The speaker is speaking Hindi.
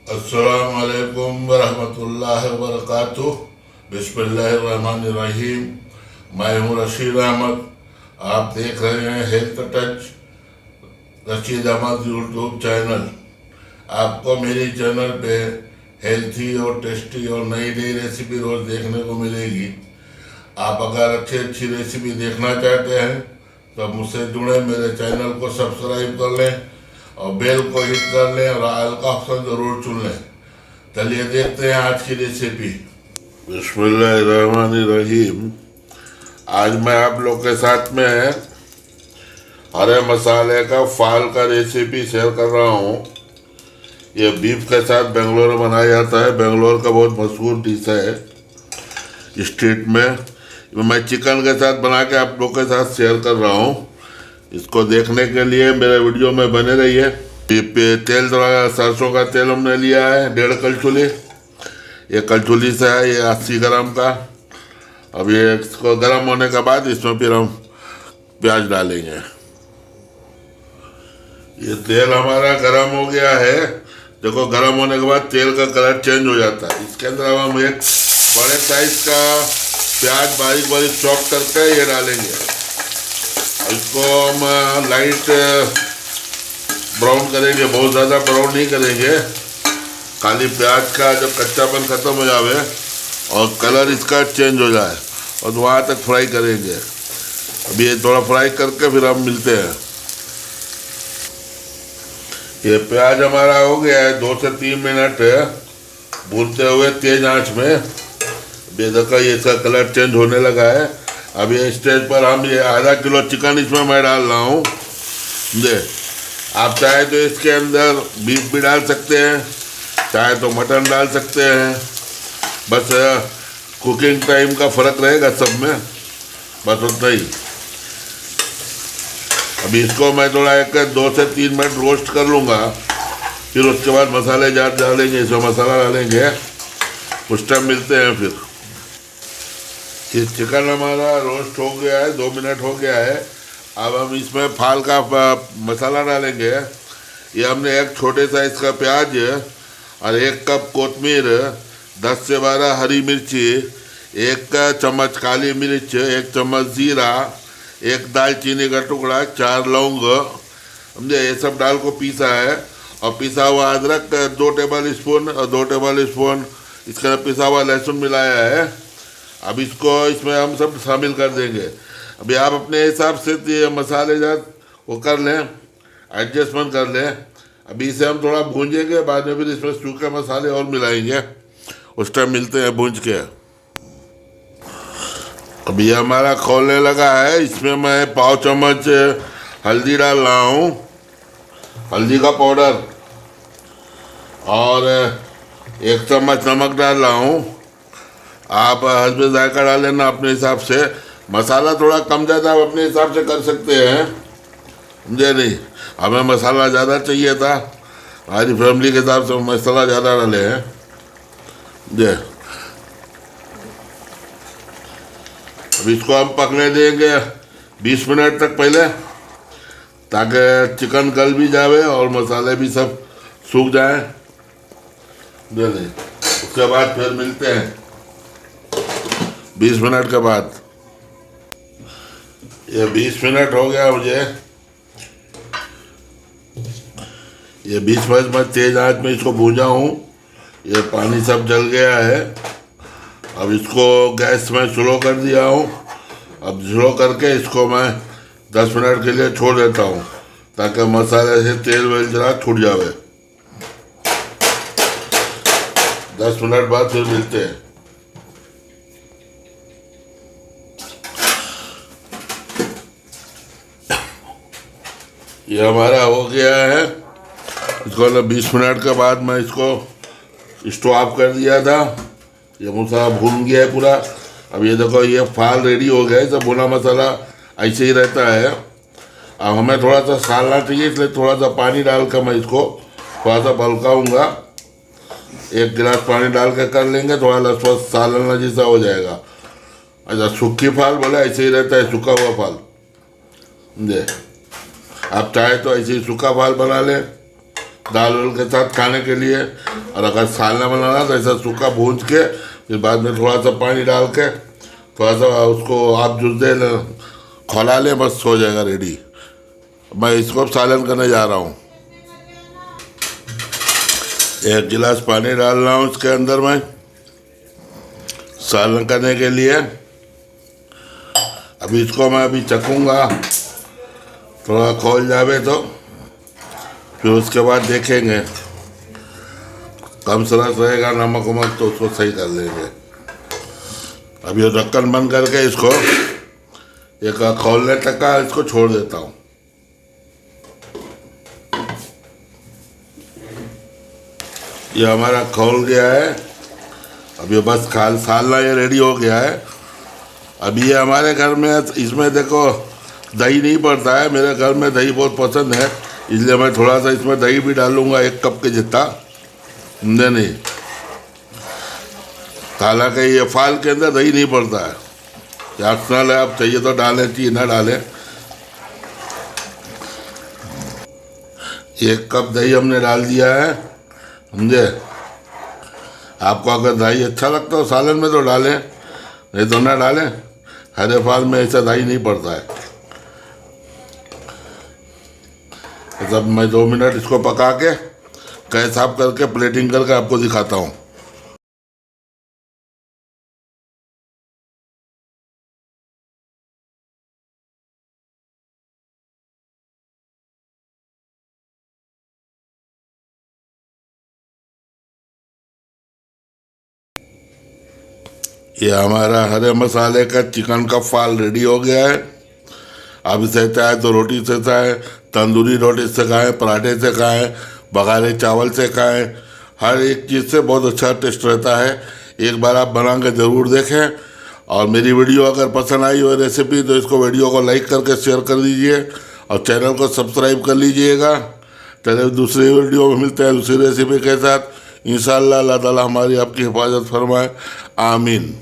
अस्सलामुअलैकुम वरहमतुल्लाहि वबरकातुह। बिस्मिल्लाहिर्रहमानिर्रहीम। मैं हूँ रशीद अहमद। आप देख रहे हैं health touch Rashid Ahmed YouTube channel. आपको मेरी चैनल पे हेल्थी और टेस्टी और नई नई रेसिपी रोज़ देखने को मिलेगी। आप अगर अच्छी अच्छी रेसिपी देखना चाहते हैं तो मुझसे जुड़े, मेरे चैनल को सब्सक्राइब कर लें और बेल को हिट कर लें और ऑल का ऑप्शन ज़रूर चुन लें। चलिए देखते हैं आज की रेसिपी। बिस्मिल्लाहिर्रहमानिर्रहीम। आज मैं आप लोग के साथ में हरे मसाले का फाल का रेसिपी शेयर कर रहा हूँ। ये बीफ के साथ बेंगलोर में बनाया जाता है। बेंगलोर का बहुत मशहूर डिश है स्ट्रीट में। मैं चिकन के साथ बना के आप लोग के साथ शेयर कर रहा हूँ। इसको देखने के लिए मेरे वीडियो में बने रहिए। तेल थोड़ा सरसों का तेल हमने लिया है 1.5 कलछुली। ये कलछुली से है, ये 80 ग्राम का। अब ये इसको गर्म होने के बाद इसमें फिर हम प्याज डालेंगे। ये तेल हमारा गर्म हो गया है। देखो, गर्म होने के बाद तेल का कलर चेंज हो जाता है। इसके अंदर अब हम एक बड़े साइज का प्याज बारीक बारीक चॉप करके ये डालेंगे। इसको हम लाइट ब्राउन करेंगे, बहुत ज़्यादा ब्राउन नहीं करेंगे। खाली प्याज का जब कच्चापन ख़त्म हो जाए और कलर इसका चेंज हो जाए और वहाँ तक फ्राई करेंगे। अभी ये थोड़ा फ्राई करके फिर हम मिलते हैं। ये प्याज हमारा हो गया है 2 से 3 मिनट भूनते हुए तेज आंच में। ये देखो, ये इसका कलर चेंज होने लगा है। अब ये स्टेज पर हम ये आधा किलो चिकन इसमें मैं डाल रहा हूँ। दे, आप चाहे तो इसके अंदर बीफ भी डाल सकते हैं, चाहे तो मटन डाल सकते हैं। बस कुकिंग टाइम का फ़र्क रहेगा सब में, बस उतना ही। अभी इसको मैं थोड़ा 2 से 3 मिनट रोस्ट कर लूँगा। फिर उसके बाद मसाले जार डालेंगे, इसमें मसाला डालेंगे। उस टाइम मिलते हैं फिर। ये चिकन हमारा रोस्ट हो गया है, 2 मिनट हो गया है। अब हम इसमें फाल का मसाला डालेंगे। ये हमने एक छोटे साइज़ का प्याज और 1 कप कोतमीर, 10 से 12 हरी मिर्ची, 1 चम्मच काली मिर्च, 1 चम्मच जीरा, 1 दालचीनी का टुकड़ा, 4 लौंग, समझे, ये सब डाल को पीसा है। और पिसा हुआ अदरक 2 टेबल स्पून और 2 टेबल स्पून इसके अंदर पिसा हुआ लहसुन मिलाया है। अब इसको इसमें हम सब शामिल कर देंगे। अभी आप अपने हिसाब से ये मसालेदार वो कर लें, एडजस्टमेंट कर लें। अभी इसे हम थोड़ा भूंजेंगे, बाद में फिर इसमें सूखे मसाले और मिलाएंगे। उस टाइम मिलते हैं भूंज के। अभी हमारा खोलने लगा है। इसमें मैं 1/4 चम्मच हल्दी डाल रहा हूँ, हल्दी का पाउडर, और 1 चम्मच नमक डाल रहा हूँ। आप हस्बे जायका डाल लेना अपने हिसाब से। मसाला थोड़ा कम ज़्यादा आप अपने हिसाब से कर सकते हैं, समझे नहीं। हमें मसाला ज़्यादा चाहिए था, हमारी फैमिली के हिसाब से मसाला ज़्यादा डाले हैं जे। अब इसको हम पकने देंगे 20 मिनट तक पहले, ताकि चिकन गल भी जाए और मसाले भी सब सूख जाए। जे नहीं, उसके बाद फिर मिलते हैं 20 मिनट के बाद। ये 20 मिनट हो गया मुझे। ये 20 मिनट में तेज आंच में इसको भूजा हूँ। ये पानी सब जल गया है। अब इसको गैस में स्लो कर दिया हूँ। अब स्लो करके इसको मैं 10 मिनट के लिए छोड़ देता हूँ, ताकि मसाले से तेल वेल जरा छूट जाए। 10 मिनट बाद फिर मिलते हैं। ये हमारा हो गया है। इसको 20 मिनट के बाद मैं इसको स्टोव ऑफ कर दिया था। ये मसाला भून गया है पूरा। अब ये देखो, ये फाल रेडी हो गया है। सब भुना मसाला ऐसे ही रहता है। अब हमें थोड़ा सा सालना चाहिए, इसलिए थोड़ा सा पानी डाल कर मैं इसको थोड़ा सा बलकाऊँगा। 1 गिलास पानी डाल के कर लेंगे, थोड़ा लसपस सालना जैसा हो जाएगा। अच्छा, सूखी फाल बोले ऐसे ही रहता है, सूखा हुआ फाल। जी, आप चाहे तो ऐसे ही सूखा फाल बना लें, दाल वाल के साथ खाने के लिए। और अगर सालना बनाना तो ऐसा सूखा भून के फिर बाद में थोड़ा सा पानी डाल के थोड़ा सा उसको आप जूस दे खौला ले, बस हो जाएगा रेडी। मैं इसको अब सालन करने जा रहा हूँ। 1 गिलास पानी डाल रहा हूँ इसके अंदर मैं सालन करने के लिए। अभी इसको मैं अभी चखूँगा, थोड़ा खोल जावे तो फिर उसके बाद देखेंगे। कम सरस रहेगा नमक वमक तो उसको सही कर लेंगे। अभी ये ढक्कन बंद करके इसको एक खोलने तक का इसको छोड़ देता हूँ। ये हमारा खोल गया है। अब ये बस सालना ये रेडी हो गया है। अभी ये हमारे घर में इसमें देखो दही नहीं पड़ता है, मेरे घर में दही बहुत पसंद है, इसलिए मैं थोड़ा सा इसमें दही भी डालूंगा 1 कप के जितना। नहीं, हालांकि ये फाल के अंदर दही नहीं पड़ता है, ऑप्शनल है, आप चाहिए तो डालें, चाहिए ना डालें। 1 कप दही हमने डाल दिया है, समझे। आपको अगर दही अच्छा लगता हो सालन में तो डालें, नहीं तो ना डालें। हरे फाल में ऐसा दही नहीं पड़ता है। तब मैं 2 मिनट इसको पका के गैस साफ करके प्लेटिंग करके आपको दिखाता हूँ। ये हमारा हरे मसाले का चिकन का फाल रेडी हो गया है। आप इसे चाहे तो रोटी से खाएं, तंदूरी रोटी से खाएं, पराठे से खाएं, बघारे चावल से खाएं, हर एक चीज़ से बहुत अच्छा टेस्ट रहता है। एक बार आप बना के ज़रूर देखें। और मेरी वीडियो अगर पसंद आई हो रेसिपी तो इसको वीडियो को लाइक करके शेयर कर दीजिए और चैनल को सब्सक्राइब कर लीजिएगा। चलिए दूसरी वीडियो में मिलते हैं दूसरी रेसिपी के साथ। इंशाअल्लाह अल्लाह ताला हमारी आपकी हिफाजत फरमाए, आमीन।